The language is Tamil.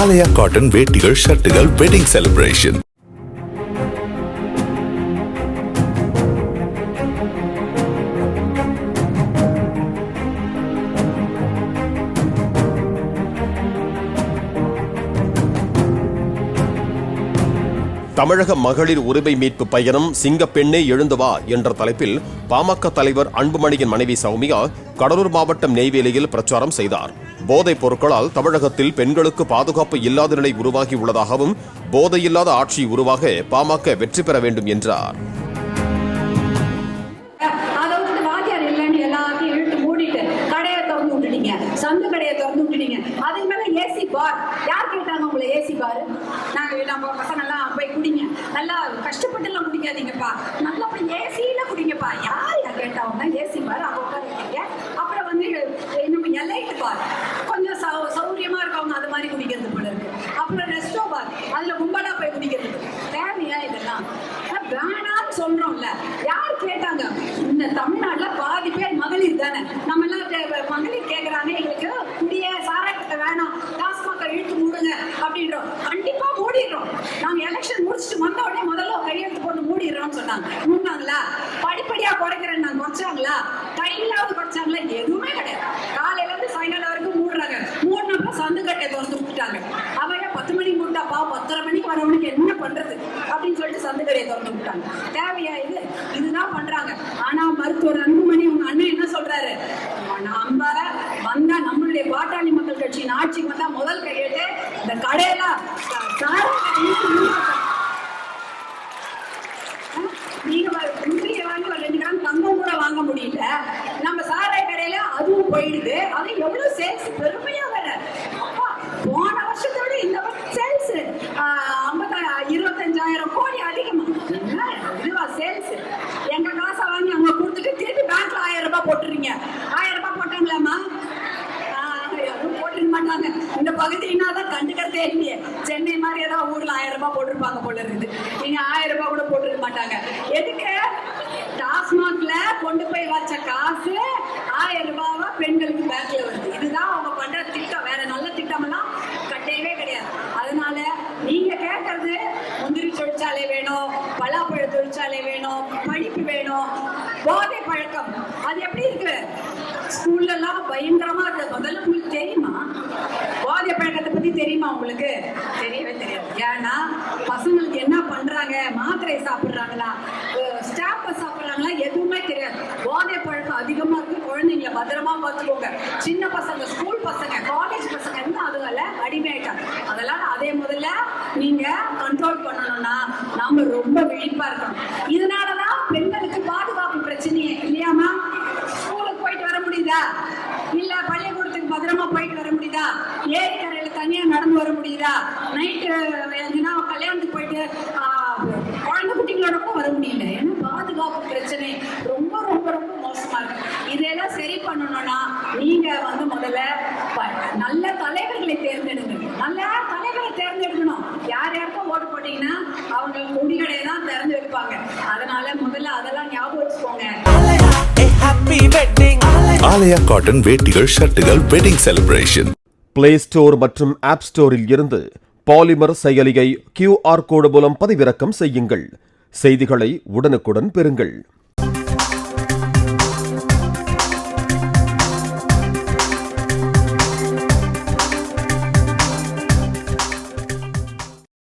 ஆலயா காட்டன் வேட்டிகள் ஷர்ட்டுகள் வெட்டிங் செலிப்ரேஷன். தமிழக மகளிர் உரிமை மீட்பு பயணம் சிங்கப்பெண்ணே எழுந்து வா என்ற தலைப்பில் பாமக தலைவர் அன்புமணியின் மனைவி சௌமியா கடலூர் மாவட்டம் நெய்வேலியில் பிரச்சாரம் செய்தார். போதைப் பொருட்களால் தமிழகத்தில் பெண்களுக்கு பாதுகாப்பு இல்லாத நிலை உருவாகி உள்ளதாகவும் போதையில்லாத ஆட்சி உருவாக பாமக வெற்றி பெற வேண்டும் என்றார். சந்து கடையை திறந்து விட்டுட்டீங்க. அதுக்கு மேல ஏசி பார். யார் கேட்டாங்க உங்களை ஏசி பார்? நம்ம பசங்க எல்லாம் போய் குடிங்க, நல்லா கஷ்டப்பட்டு எல்லாம் குடிக்காதீங்கப்பா, நல்லா போய் ஏசியில குடிங்கப்பா. யார் கேட்டாங்கன்னா ஏசி பார் அங்க உட்காந்துருக்கீங்க. அப்புறம் வந்து நம்ம எலைட் பார், கொஞ்சம் சௌரியமா இருக்கவங்க அது மாதிரி குடிக்கிறது போல இருக்கு. அப்புறம் ரெஸ்டோ பார், அதுல கும்பலா போய் குடிக்கிறது. தேவையா இதெல்லாம்? வேணான்னு சொல்றோம்ல. யார் கேட்டாங்க? இந்த தமிழ்நாட்டுல பாதி பேர் மகளிர் தானே. நம்ம எல்லாம் மகளிர் கேட்கறாங்க, எங்களுக்கு குடிய சாராயத்தை வேணாம், டாஸ்மாக இழுத்து மூடுங்க அப்படின்றோம். கண்டிப்பா மூடிடுறோம். நாங்க எலெக்ஷன் முடிச்சுட்டு வந்த உடனே முதல்ல கையெழுத்து போட்டு மூடிடுறோம்னு சொன்னாங்க. மூடினாங்களா? படிப்படியா குறைக்கிறேன் நான் குறைச்சாங்களா? கையிலாவது குறைச்சாங்களா? எதுவுமே கிடையாது. காலையில இருந்து சாயங்காலம் வரைக்கும் மூடுறாங்க. மூடினப்ப சந்துக்கட்டை திறந்து விட்டுட்டாங்க. அவையா 10 மணிக்கு மூட்டாப்பா, 10:30 மணிக்கு வரவனுக்கு என்ன பண்றது அப்படின்னு சொல்லிட்டு சந்துக்கடையை திறந்து விட்டாங்க. தேவையா இது? இதுதான் பண்றாங்க. ஆனா மருத்துவர் அன்புமணி உங்க அண்ணன் என்ன சொல்றாரு? நம்ம வந்தா நம்மளுடைய பாட்டாளி மக்கள் கட்சியின் ஆட்சிக்கு வந்தா முதல் கையெழுத்து இந்த கடையெல்லாம் நீங்க முந்திரிய வாங்கி ஒரு 2 கிராம் தங்கம் கூட வாங்க முடியல. நம்ம சாராய கடையில அதுவும் போயிடுது. அது எவ்வளவு சேல்ஸ் பெருமையா வேற. அப்பா போன வருஷத்தோட இந்த வருஷம் சேல்ஸ் 25,000 கோடி அதிகமா. இதுவா சேல்ஸ்? எங்க காசை வாங்கி அவங்க கொடுத்துட்டு திருப்பி பேங்க்ல 1000 ரூபாய் போட்டுறீங்க. 1000 ரூபாய் போட்டாங்களாமா? போட்டுக்க மாட்டாங்க. இந்த பகுதியினாதான் கண்டுக்கிறதே இல்லையே. சென்னை மாதிரி ஏதாவது ஊர்ல 1000 ரூபாய் போட்டிருப்பாங்க போல இருக்குது. நீங்க 1000 ரூபாய் கூட போட்டுக்க மாட்டாங்க. எதுக்கு? டாஸ்மாக்ல கொண்டு போய் வச்ச காசு 1000 ரூபாவா பெண்களுக்கு பேங்க்ல வருது. இதுதான் அவங்க பண்ற திட்டம். வேற நல்ல திட்டம் எல்லாம் கட்டவே கிடையாது. அதனால நீங்க கேட்கறது முந்திரி தொழிற்சாலை வேணும், பலாப்பழ தொழிற்சாலை வேணும், படிப்பு வேணும், போதை பழக்கம். அது எப்படி இருக்கு? ஸ்கூல்ல எல்லாம் பயங்கரமா இருக்கு. முதல்ல உங்களுக்கு தெரியுமா போதை பழக்கத்தை பத்தி? தெரியுமா உங்களுக்கு? தெரியவே தெரியாது. ஏன்னா பசங்களுக்கு என்ன பண்றாங்க, மாத்திரை சாப்பிடுறாங்களா, ஸ்டாப்ப சாப்பிடுறாங்களா, எதுவுமே தெரியாது. போதை பழக்கம் அதிகமா இருக்கு. குழந்தைங்களை பத்திரமா பார்த்துக்கோங்க. சின்ன பசங்க, ஸ்கூல் பசங்க, காலேஜ் பசங்க இருந்து அதுல அடிமையாயிட்டாங்க. அதெல்லாம் அதே முதல்ல நீங்க கண்ட்ரோல் பண்ணணும்னா நாம ரொம்ப விழிப்பா இருக்கணும். இதனாலதான் பெண்களுக்கு பாதுகாப்பு பிரச்சனையே இல்லையாமா? ஸ்கூலுக்கு போயிட்டு வர முடியுதா? இல்ல பள்ளிக்கூடத்துக்கு பத்திரமா போயிட்டு வர முடியுதா? ஏரிக்கரையில தனியா நடந்து வர முடியுதா? நைட்டு கல்யாணத்துக்கு போயிட்டு குழந்தை குட்டிங்களோட கூட வர முடியல. ஏன்னா பாதுகாப்பு பிரச்சனை ரொம்ப ரொம்ப ரொம்ப மோசமா இருக்கு. இதெல்லாம் சரி பண்ணணும்னா நீங்க முதல்ல நல்ல தலைவர்களை தேர்ந்தெடுங்க. நல்ல தலைவரை தேர்ந்தெடுக்கணும். யார் யாருக்கும் ஓட்டு போட்டீங்கன்னா அவங்க குடிகடையை தான் திறந்து வைப்பாங்க. அதனால முதல்ல அதெல்லாம் ஞாபகம் வச்சுக்கோங்க. ஆலயா காட்டன் வேட்டிகள் ஷர்ட்டுகள் வெட்டிங் செலிப்ரேஷன். பிளே ஸ்டோர் மற்றும் ஆப் ஸ்டோரில் இருந்து பாலிமர் செயலியை QR கோடு மூலம் பதிவிறக்கம் செய்யுங்கள். செய்திகளை உடனுக்குடன் பெறுங்கள்.